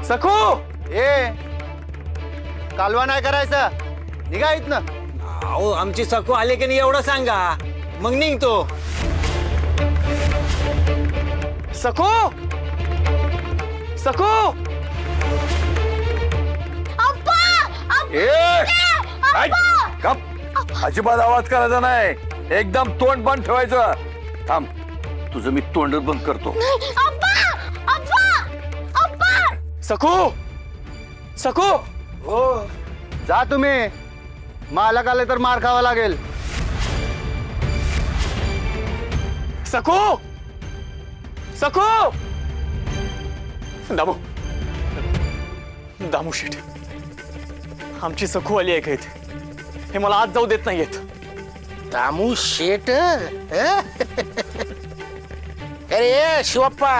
सखू ए कालवा नाही करायचा, निघा इथनं. अहो आमची सकू आले की नाही एवढं सांगा, मग निघतो. सखू सखू अजिबात आवाज करायचा नाही, एकदम तोंड बंद ठेवायचं. थांब, तुझं मी तोंड बंद करतो. सखू सखू हो जा तुम्ही, मालक आले तर मार खावा लागेल. सखू सखू दामू दामू शेठ, आमची सखू आली आहे का इथे? हे मला आज जाऊ देत नाहीयेत. दामू शेट अरे शिवप्पा,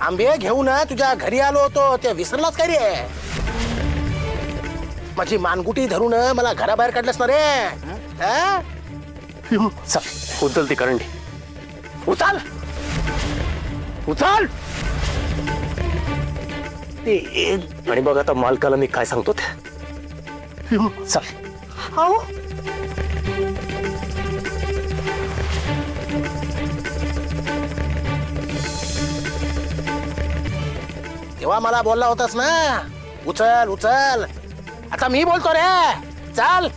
आंबे घेऊन तुझ्या घरी आलो होतो, ते विसरलास काय रे? माझी मानगुटी धरून मला घराबाहेर काढलंस ना रे? उचल ती करंडी, उचल उचल. आणि बघ आता मालकाला मी काय सांगतो ते. चल. तेव्हा मला बोलला होतास ना, उचल उचल. आता मी बोलतो रे, चल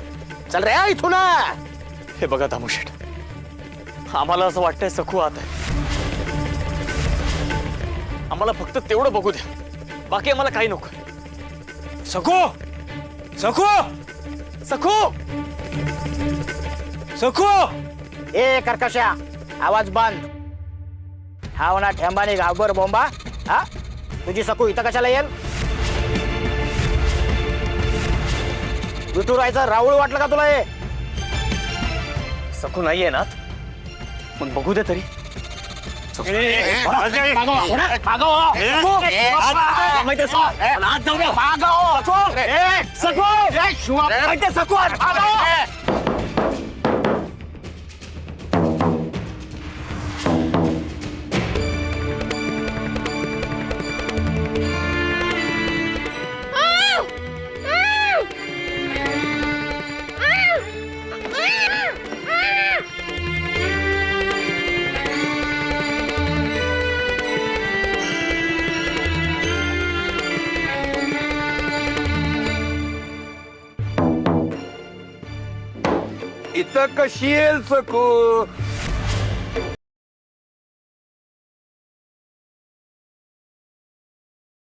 चल रे इथून. हे बघा दामू शेठ, आम्हाला असं वाटतंय सखू आत आहे. आम्हाला फक्त तेवढं बघू द्या, बाकी आम्हाला काही नको. सकू सकू सखू सकू. ए कर्कशा, आवाज बंद. हा म्हणा ठेंबाने घाबर बोंबा. हा तुझी सकू इथं कशाला येईल? विठुरायचं राऊळ वाटलं का तुला? हे सखू नाहीये ना, मग बघू दे तरी. इथं कशी येईल सकू?